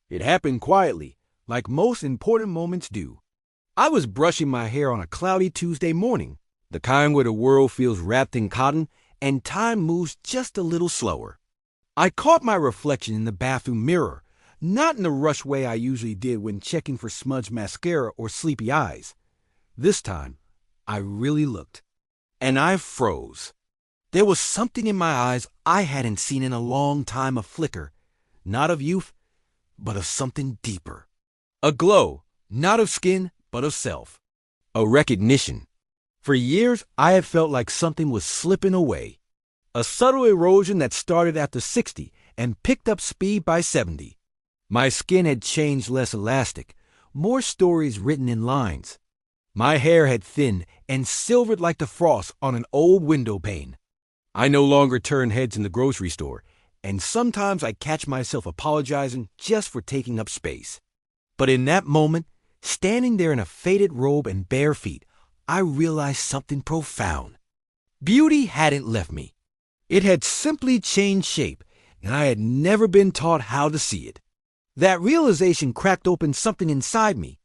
It happened quietly, like most important moments do. I was brushing my hair on a cloudy Tuesday morning, the kind where the world feels wrapped in cotton and time moves just a little slower. I caught my reflection in the bathroom mirror, not in the rush way I usually did when checking for smudged mascara or sleepy eyes. This time, I really looked, and I froze. There was something in my eyes I hadn't seen in a long time, a flicker, not of youth, but of something deeper. A glow, not of skin, but of self. A recognition. For years, I had felt like something was slipping away. A subtle erosion that started after 60 and picked up speed by 70. My skin had changed less elastic, more stories written in lines. My hair had thinned and silvered like the frost on an old window pane. I no longer turned heads in the grocery store, and sometimes I catch myself apologizing just for taking up space. But in that moment, standing there in a faded robe and bare feet, I realized something profound. Beauty hadn't left me. It had simply changed shape, and I had never been taught how to see it. That realization cracked open something inside me.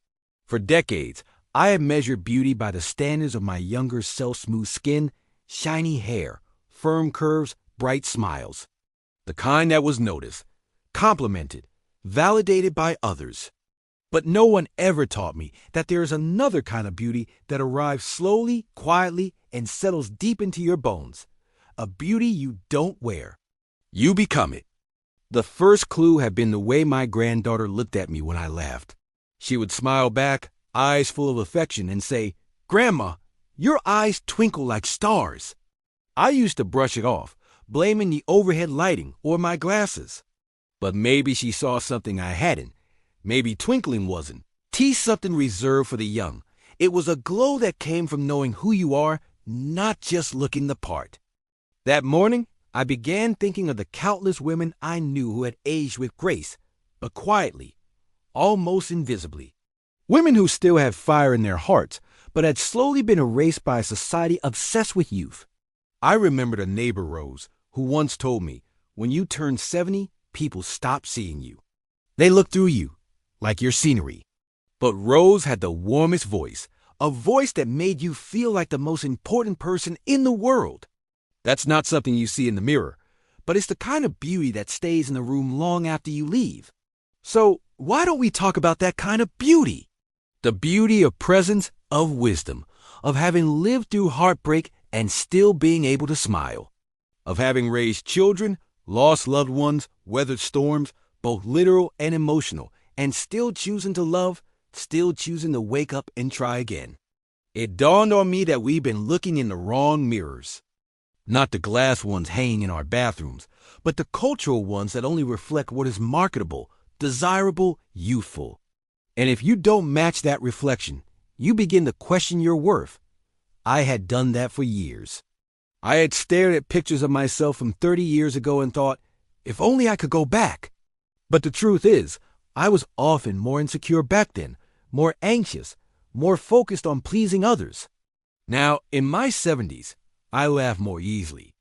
For decades, I had measured beauty by the standards of my younger self's smooth skin, shiny hair, firm curves, bright smiles. The kind that was noticed, complimented, validated by others. But no one ever taught me that there is another kind of beauty that arrives slowly, quietly, and settles deep into your bones. A beauty you don't wear. You become it. The first clue had been the way my granddaughter looked at me when I laughed. She would smile back, eyes full of affection, and say, "Grandma, your eyes twinkle like stars." I used to brush it off, blaming the overhead lighting or my glasses. But maybe she saw something I hadn't. Maybe twinkling wasn't. Something reserved for the young. It was a glow that came from knowing who you are, not just looking the part. That morning, I began thinking of the countless women I knew who had aged with grace, but quietly, almost invisibly. Women who still had fire in their hearts, but had slowly been erased by a society obsessed with youth. I remembered a neighbor, Rose, who once told me, when you turn 70, people stop seeing you. They look through you, like your scenery. But Rose had the warmest voice, a voice that made you feel like the most important person in the world. That's not something you see in the mirror, but it's the kind of beauty that stays in the room long after you leave. So why don't we talk about that kind of beauty? The beauty of presence, of wisdom, of having lived through heartbreak and still being able to smile, of having raised children, lost loved ones, weathered storms, both literal and emotional, and still choosing to love, still choosing to wake up and try again. It dawned on me that we've been looking in the wrong mirrors. Not the glass ones hanging in our bathrooms, but the cultural ones that only reflect what is marketable, desirable, youthful. And if you don't match that reflection, you begin to question your worth. I had done that for years. I had stared at pictures of myself from 30 years ago and thought, if only I could go back. But the truth is, I was often more insecure back then, more anxious, more focused on pleasing others. Now, in my 70s, I laugh more easily.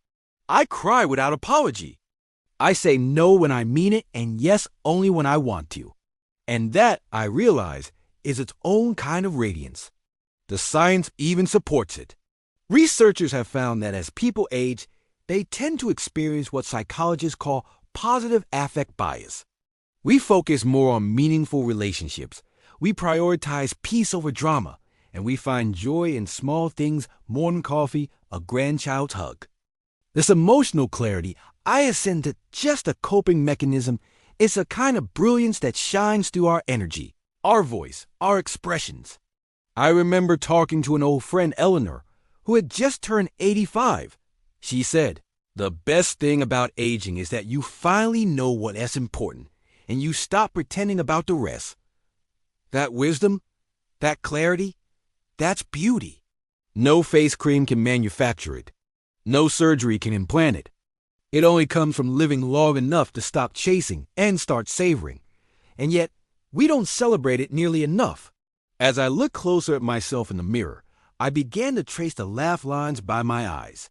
I cry without apology. I say no when I mean it and yes only when I want to. And that, I realize, is its own kind of radiance. The science even supports it. Researchers have found that as people age, they tend to experience what psychologists call positive affect bias. We focus more on meaningful relationships. We prioritize peace over drama, and we find joy in small things, morning coffee, a grandchild's hug. This emotional clarity, I ascend to just a coping mechanism. It's a kind of brilliance that shines through our energy, our voice, our expressions. I remember talking to an old friend, Eleanor, who had just turned 85. She said, "The best thing about aging is that you finally know what is important, and you stop pretending about the rest." That wisdom, that clarity, that's beauty. No face cream can manufacture it. No surgery can implant it. It only comes from living long enough to stop chasing and start savoring. And yet, we don't celebrate it nearly enough. As I looked closer at myself in the mirror, I began to trace the laugh lines by my eyes.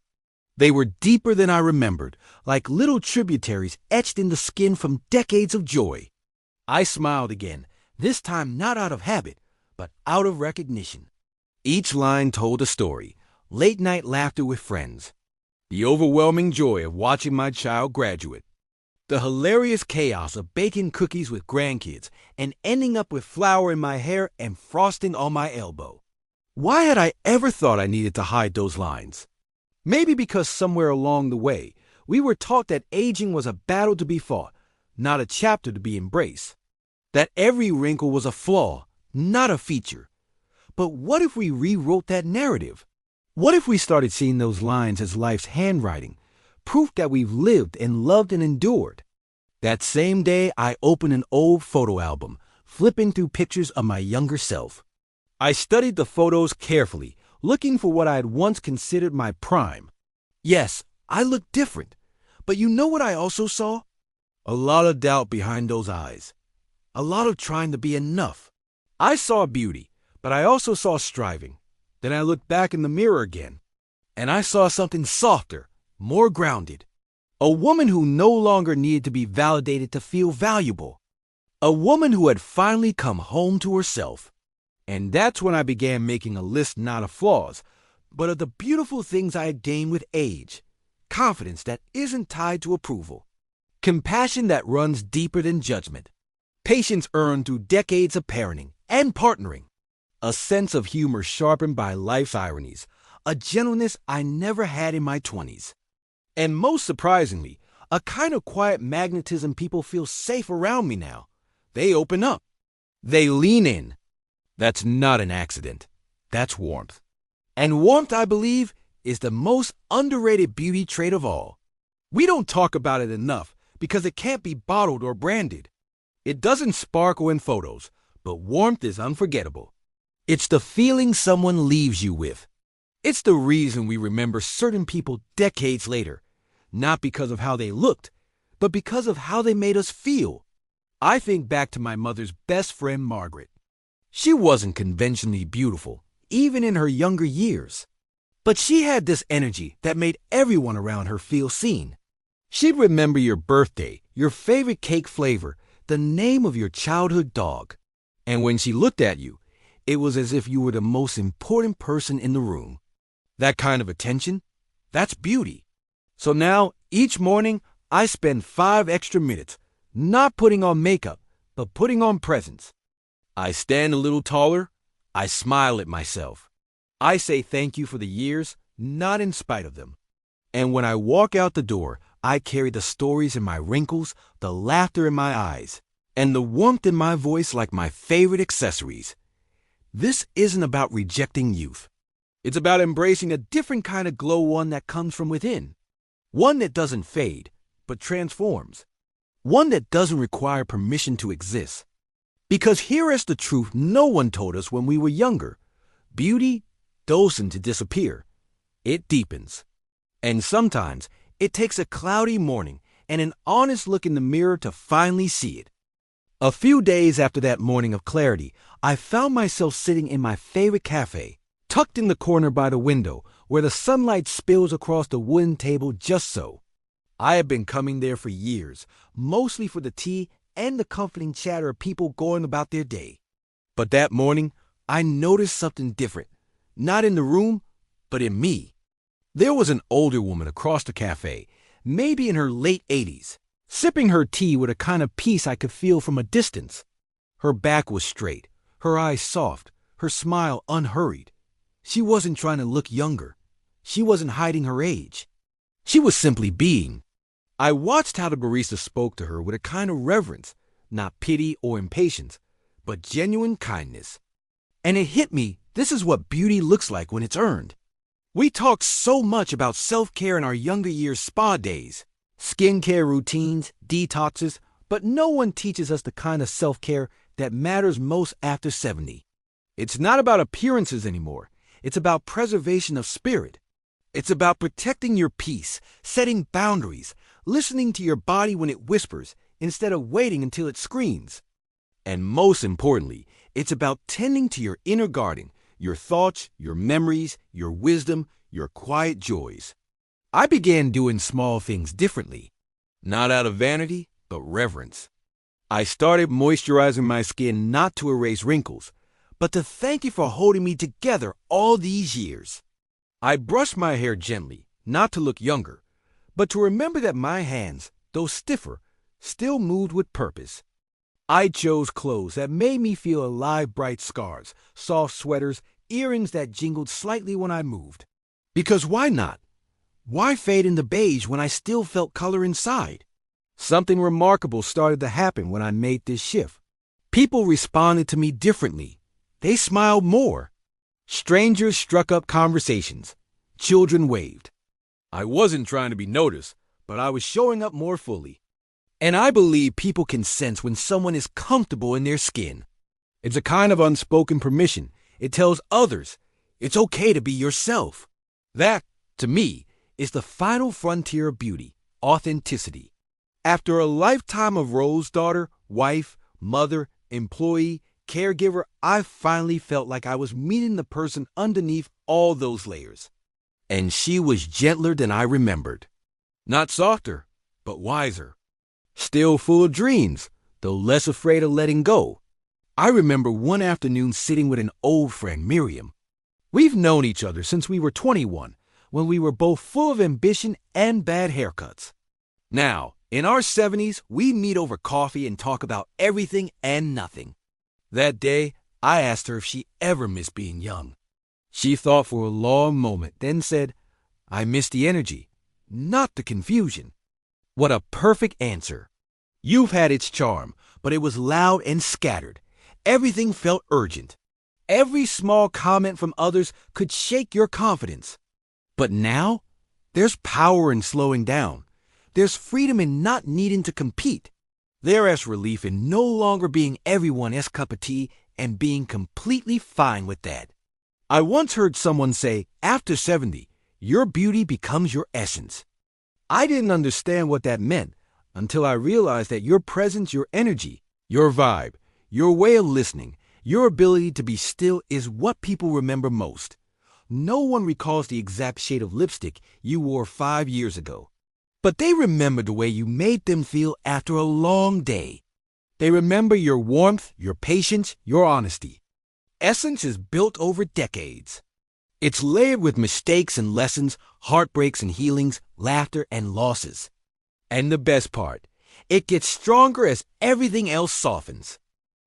They were deeper than I remembered, like little tributaries etched in the skin from decades of joy. I smiled again, this time not out of habit, but out of recognition. Each line told a story, late night laughter with friends, the overwhelming joy of watching my child graduate, the hilarious chaos of baking cookies with grandkids and ending up with flour in my hair and frosting on my elbow. Why had I ever thought I needed to hide those lines? Maybe because somewhere along the way, we were taught that aging was a battle to be fought, not a chapter to be embraced. That every wrinkle was a flaw, not a feature. But what if we rewrote that narrative? What if we started seeing those lines as life's handwriting, proof that we've lived and loved and endured? That same day, I opened an old photo album, flipping through pictures of my younger self. I studied the photos carefully, looking for what I had once considered my prime. Yes, I looked different, but you know what I also saw? A lot of doubt behind those eyes. A lot of trying to be enough. I saw beauty, but I also saw striving. Then I looked back in the mirror again, and I saw something softer, more grounded. A woman who no longer needed to be validated to feel valuable. A woman who had finally come home to herself. And that's when I began making a list not of flaws, but of the beautiful things I had gained with age. Confidence that isn't tied to approval. Compassion that runs deeper than judgment. Patience earned through decades of parenting and partnering. A sense of humor sharpened by life's ironies. A gentleness I never had in my 20s. And most surprisingly, a kind of quiet magnetism. People feel safe around me now. They open up. They lean in. That's not an accident. That's warmth. And warmth, I believe, is the most underrated beauty trait of all. We don't talk about it enough because it can't be bottled or branded. It doesn't sparkle in photos, but warmth is unforgettable. It's the feeling someone leaves you with. It's the reason we remember certain people decades later, not because of how they looked, but because of how they made us feel. I think back to my mother's best friend, Margaret. She wasn't conventionally beautiful, even in her younger years. But she had this energy that made everyone around her feel seen. She'd remember your birthday, your favorite cake flavor, the name of your childhood dog. And when she looked at you, it was as if you were the most important person in the room. That kind of attention, that's beauty. So now, each morning, I spend 5 extra minutes, not putting on makeup, but putting on presence. I stand a little taller. I smile at myself. I say thank you for the years, not in spite of them. And when I walk out the door, I carry the stories in my wrinkles, the laughter in my eyes, and the warmth in my voice like my favorite accessories. This isn't about rejecting youth. It's about embracing a different kind of glow, one that comes from within. One that doesn't fade, but transforms. One that doesn't require permission to exist. Because here is the truth no one told us when we were younger. Beauty doesn't to disappear. It deepens. And sometimes it takes a cloudy morning and an honest look in the mirror to finally see it. A few days after that morning of clarity, I found myself sitting in my favorite cafe, tucked in the corner by the window where the sunlight spills across the wooden table just so. I had been coming there for years, mostly for the tea and the comforting chatter of people going about their day. But that morning, I noticed something different, not in the room, but in me. There was an older woman across the cafe, maybe in her late 80s, sipping her tea with a kind of peace I could feel from a distance. Her back was straight, her eyes soft, her smile unhurried. She wasn't trying to look younger. She wasn't hiding her age. She was simply being. I watched how the barista spoke to her with a kind of reverence, not pity or impatience, but genuine kindness. And it hit me, this is what beauty looks like when it's earned. We talk so much about self-care in our younger years spa days, skincare routines, detoxes, but no one teaches us the kind of self-care that matters most after 70. It's not about appearances anymore. It's about preservation of spirit. It's about protecting your peace, setting boundaries, listening to your body when it whispers instead of waiting until it screams. And most importantly, it's about tending to your inner garden, your thoughts, your memories, your wisdom, your quiet joys. I began doing small things differently, not out of vanity, but reverence. I started moisturizing my skin not to erase wrinkles, but to thank you for holding me together all these years. I brushed my hair gently, not to look younger, but to remember that my hands, though stiffer, still moved with purpose. I chose clothes that made me feel alive, bright scarves, soft sweaters, earrings that jingled slightly when I moved. Because why not? Why fade into beige when I still felt color inside? Something remarkable started to happen when I made this shift. People responded to me differently. They smiled more. Strangers struck up conversations. Children waved. I wasn't trying to be noticed, but I was showing up more fully. And I believe people can sense when someone is comfortable in their skin. It's a kind of unspoken permission. It tells others it's okay to be yourself. That, to me, is the final frontier of beauty, authenticity. After a lifetime of roles, daughter, wife, mother, employee, caregiver, I finally felt like I was meeting the person underneath all those layers. And she was gentler than I remembered. Not softer, but wiser. Still full of dreams, though less afraid of letting go. I remember one afternoon sitting with an old friend, Miriam. We've known each other since we were 21, when we were both full of ambition and bad haircuts. Now, in our 70s, we meet over coffee and talk about everything and nothing. That day, I asked her if she ever missed being young. She thought for a long moment, then said, I miss the energy, not the confusion. What a perfect answer. Youth had its charm, but it was loud and scattered. Everything felt urgent. Every small comment from others could shake your confidence. But now, there's power in slowing down. There's freedom in not needing to compete. There is relief in no longer being everyone's cup of tea and being completely fine with that. I once heard someone say, after 70, your beauty becomes your essence. I didn't understand what that meant until I realized that your presence, your energy, your vibe, your way of listening, your ability to be still is what people remember most. No one recalls the exact shade of lipstick you wore 5 years ago. But they remember the way you made them feel after a long day. They remember your warmth, your patience, your honesty. Essence is built over decades. It's layered with mistakes and lessons, heartbreaks and healings, laughter and losses. And the best part, it gets stronger as everything else softens.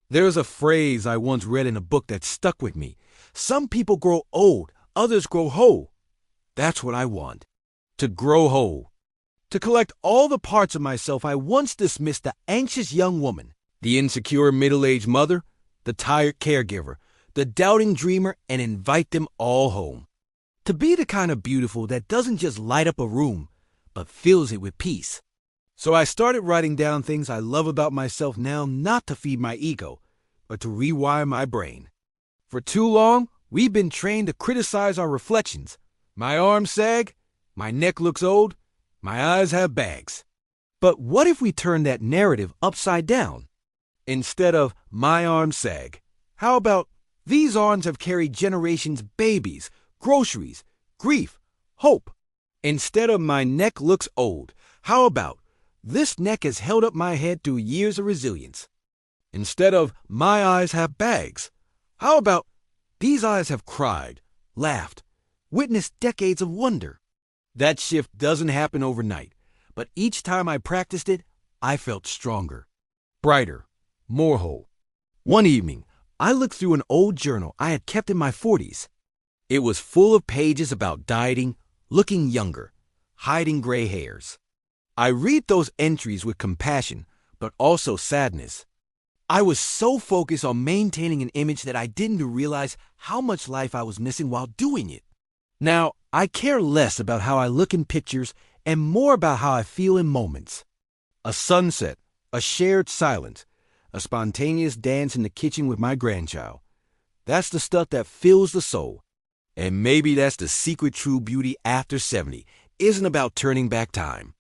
There's a phrase I once read in a book that stuck with me. Some people grow old, others grow whole. That's what I want. To grow whole. To collect all the parts of myself I once dismissed: the anxious young woman, the insecure middle-aged mother, the tired caregiver, the doubting dreamer, and invite them all home. To be the kind of beautiful that doesn't just light up a room, but fills it with peace. So I started writing down things I love about myself now, not to feed my ego, but to rewire my brain. For too long, we've been trained to criticize our reflections. My arms sag, my neck looks old, my eyes have bags. But what if we turn that narrative upside down? Instead of my arms sag, how about these arms have carried generations, babies, groceries, grief, hope? Instead of my neck looks old, how about this neck has held up my head through years of resilience? Instead of my eyes have bags, how about these eyes have cried, laughed, witnessed decades of wonder? That shift doesn't happen overnight, but each time I practiced it, I felt stronger, brighter, more whole. One evening, I looked through an old journal I had kept in my 40s. It was full of pages about dieting, looking younger, hiding gray hairs. I read those entries with compassion, but also sadness. I was so focused on maintaining an image that I didn't realize how much life I was missing while doing it. Now, I care less about how I look in pictures and more about how I feel in moments. A sunset, a shared silence, a spontaneous dance in the kitchen with my grandchild. That's the stuff that fills the soul. And maybe that's the secret true beauty after 70. Isn't about turning back time.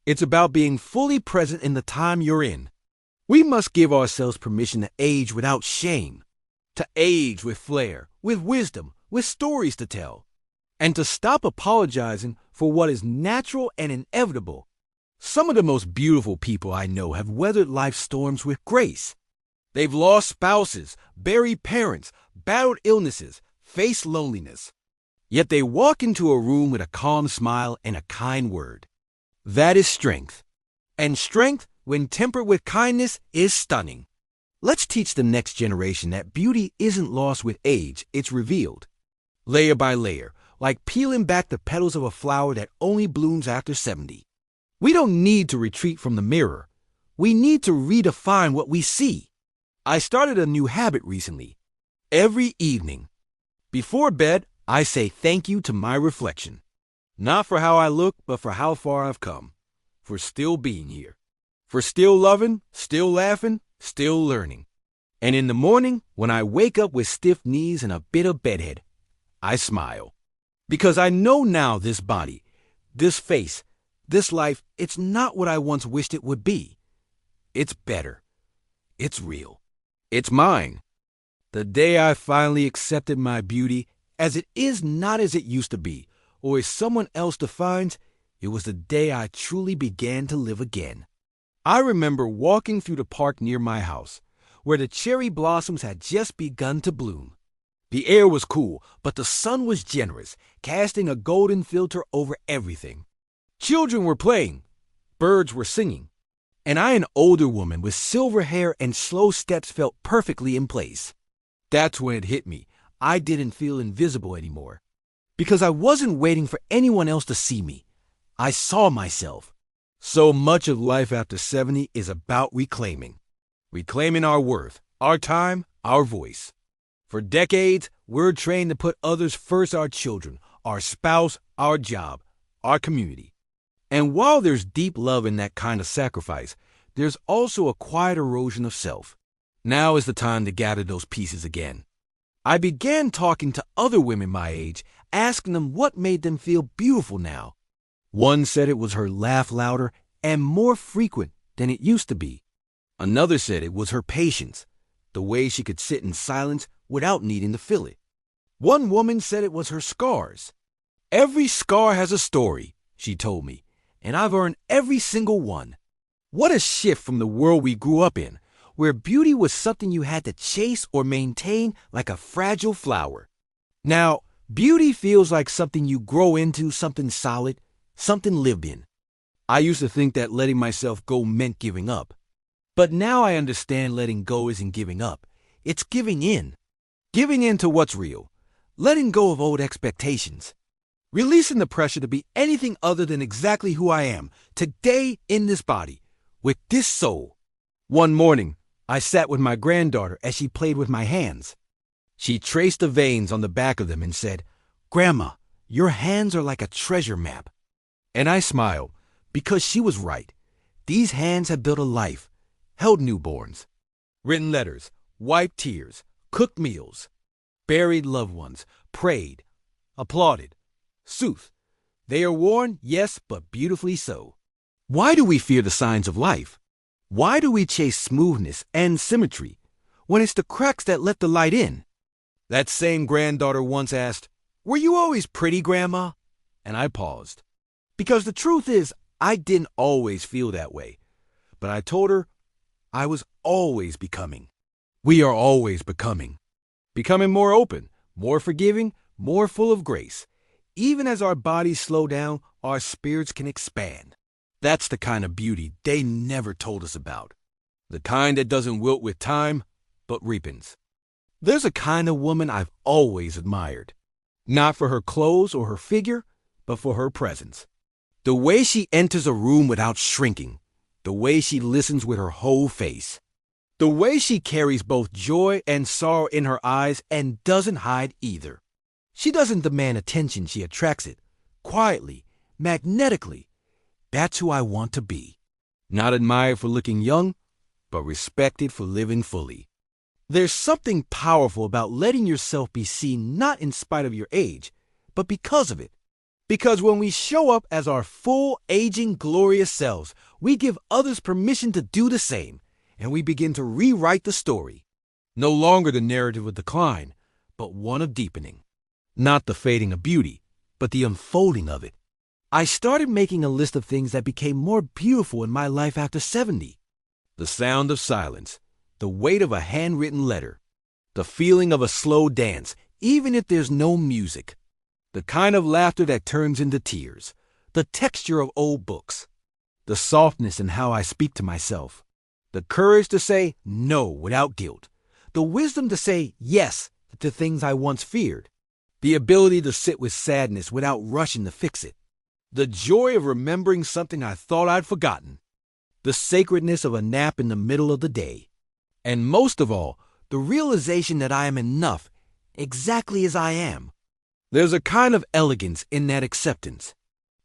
It's about being fully present in the time you're in. We must give ourselves permission to age without shame. To age with flair, with wisdom, with stories to tell. And to stop apologizing for what is natural and inevitable. Some of the most beautiful people I know have weathered life's storms with grace. They've lost spouses, buried parents, battled illnesses, faced loneliness. Yet they walk into a room with a calm smile and a kind word. That is strength. And strength, when tempered with kindness, is stunning. Let's teach the next generation that beauty isn't lost with age, it's revealed. Layer by layer, like peeling back the petals of a flower that only blooms after 70. We don't need to retreat from the mirror. We need to redefine what we see. I started a new habit recently. Every evening, before bed, I say thank you to my reflection. Not for how I look, but for how far I've come. For still being here. For still loving, still laughing, still learning. And in the morning, when I wake up with stiff knees and a bit of bedhead, I smile. Because I know now this body, this face, this life, it's not what I once wished it would be. It's better. It's real. It's mine. The day I finally accepted my beauty as it is, not as it used to be, or as someone else defines, it was the day I truly began to live again. I remember walking through the park near my house, where the cherry blossoms had just begun to bloom. The air was cool, but the sun was generous, casting a golden filter over everything. Children were playing, birds were singing, and an older woman with silver hair and slow steps felt perfectly in place. That's when it hit me. I didn't feel invisible anymore. Because I wasn't waiting for anyone else to see me. I saw myself. So much of life after 70 is about reclaiming. Reclaiming our worth, our time, our voice. For decades, we're trained to put others first: our children, our spouse, our job, our community. And while there's deep love in that kind of sacrifice, there's also a quiet erosion of self. Now is the time to gather those pieces again. I began talking to other women my age, asking them what made them feel beautiful now. One said it was her laugh louder and more frequent than it used to be. Another said it was her patience, the way she could sit in silence without needing to fill it. One woman said it was her scars. Every scar has a story, she told me, and I've earned every single one. What a shift from the world we grew up in, where beauty was something you had to chase or maintain like a fragile flower. Now, beauty feels like something you grow into, something solid, something lived in. I used to think that letting myself go meant giving up. But now I understand letting go isn't giving up. It's giving in. Giving in to what's real. Letting go of old expectations. Releasing the pressure to be anything other than exactly who I am, today in this body, with this soul. One morning, I sat with my granddaughter as she played with my hands. She traced the veins on the back of them and said, "Grandma, your hands are like a treasure map." And I smiled, because she was right. These hands have built a life, held newborns, written letters, wiped tears, cooked meals, buried loved ones, prayed, applauded, soothed. They are worn, yes, but beautifully so. Why do we fear the signs of life? Why do we chase smoothness and symmetry when it's the cracks that let the light in? That same granddaughter once asked, "Were you always pretty, Grandma?" And I paused. Because the truth is, I didn't always feel that way. But I told her I was always becoming. We are always becoming. Becoming more open, more forgiving, more full of grace. Even as our bodies slow down, our spirits can expand. That's the kind of beauty they never told us about. The kind that doesn't wilt with time, but ripens. There's a kind of woman I've always admired. Not for her clothes or her figure, but for her presence. The way she enters a room without shrinking. The way she listens with her whole face. The way she carries both joy and sorrow in her eyes and doesn't hide either. She doesn't demand attention, she attracts it. Quietly, magnetically. That's who I want to be. Not admired for looking young, but respected for living fully. There's something powerful about letting yourself be seen not in spite of your age, but because of it. Because when we show up as our full, aging, glorious selves, we give others permission to do the same, and we begin to rewrite the story. No longer the narrative of decline, but one of deepening. Not the fading of beauty, but the unfolding of it. I started making a list of things that became more beautiful in my life after 70. The sound of silence, the weight of a handwritten letter, the feeling of a slow dance, even if there's no music, the kind of laughter that turns into tears, the texture of old books, the softness in how I speak to myself, the courage to say no without guilt, the wisdom to say yes to things I once feared, the ability to sit with sadness without rushing to fix it, the joy of remembering something I thought I'd forgotten, the sacredness of a nap in the middle of the day, and most of all, the realization that I am enough exactly as I am. There's a kind of elegance in that acceptance,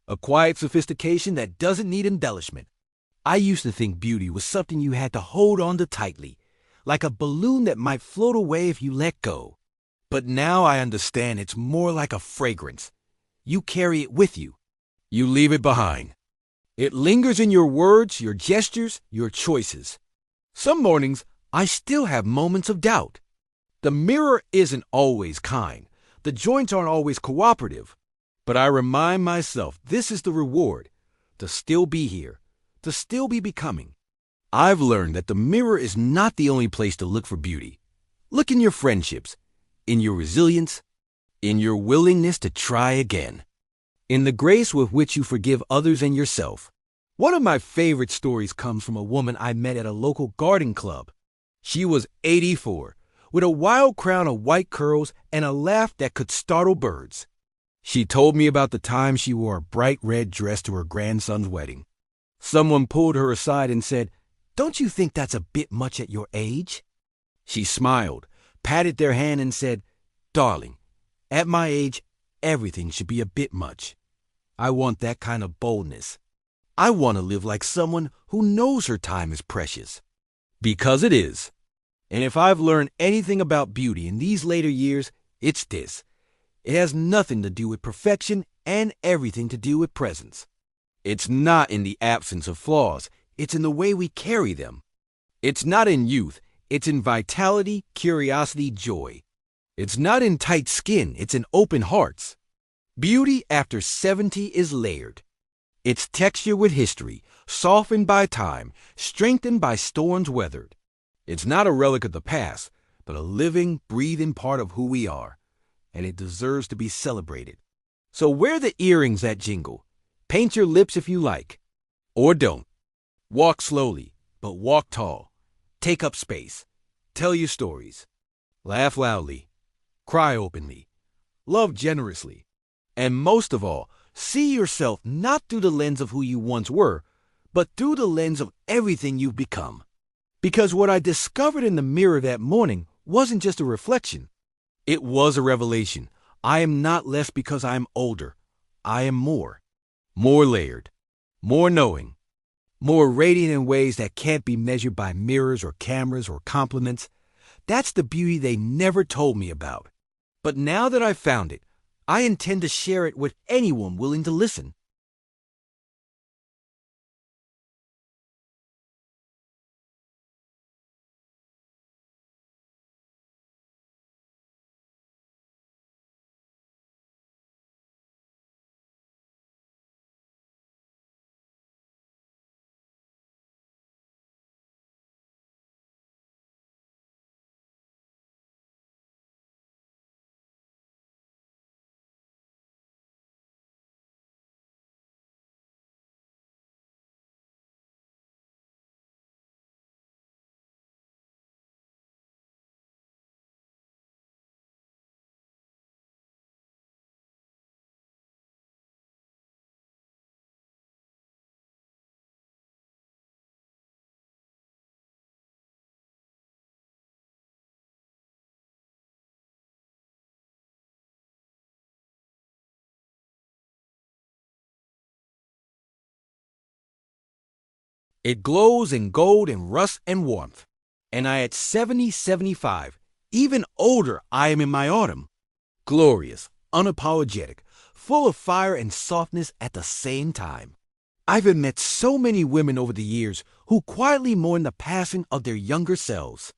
a quiet sophistication that doesn't need embellishment. I used to think beauty was something you had to hold on to tightly, like a balloon that might float away if you let go. But now I understand it's more like a fragrance. You carry it with you. You leave it behind. It lingers in your words, your gestures, your choices. Some mornings, I still have moments of doubt. The mirror isn't always kind. The joints aren't always cooperative. But I remind myself this is the reward, to still be here, to still be becoming. I've learned that the mirror is not the only place to look for beauty. Look in your friendships, in your resilience, in your willingness to try again, in the grace with which you forgive others and yourself. One of my favorite stories comes from a woman I met at a local garden club. She was 84, with a wild crown of white curls and a laugh that could startle birds. She told me about the time she wore a bright red dress to her grandson's wedding. Someone pulled her aside and said, "Don't you think that's a bit much at your age?" She smiled, patted their hand and said, "Darling, at my age, everything should be a bit much. I want that kind of boldness. I want to live like someone who knows her time is precious." Because it is. And if I've learned anything about beauty in these later years, it's this. It has nothing to do with perfection and everything to do with presence. It's not in the absence of flaws. It's in the way we carry them. It's not in youth. It's in vitality, curiosity, joy. It's not in tight skin. It's in open hearts. Beauty after 70 is layered. It's texture with history, softened by time, strengthened by storms weathered. It's not a relic of the past, but a living, breathing part of who we are, and it deserves to be celebrated. So wear the earrings that jingle. Paint your lips if you like. Or don't. Walk slowly, but walk tall. Take up space. Tell your stories. Laugh loudly. Cry openly. Love generously. And most of all, see yourself not through the lens of who you once were, but through the lens of everything you've become. Because what I discovered in the mirror that morning wasn't just a reflection. It was a revelation. I am not less because I am older. I am more. More layered. More knowing. More radiant in ways that can't be measured by mirrors or cameras or compliments. That's the beauty they never told me about. But now that I've found it, I intend to share it with anyone willing to listen. It glows in gold and rust and warmth. And I at 70, 75, even older, I am in my autumn. Glorious, unapologetic, full of fire and softness at the same time. I've met so many women over the years who quietly mourn the passing of their younger selves.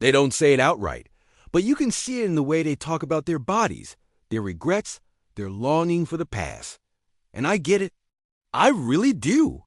They don't say it outright, but you can see it in the way they talk about their bodies, their regrets, their longing for the past. And I get it. I really do.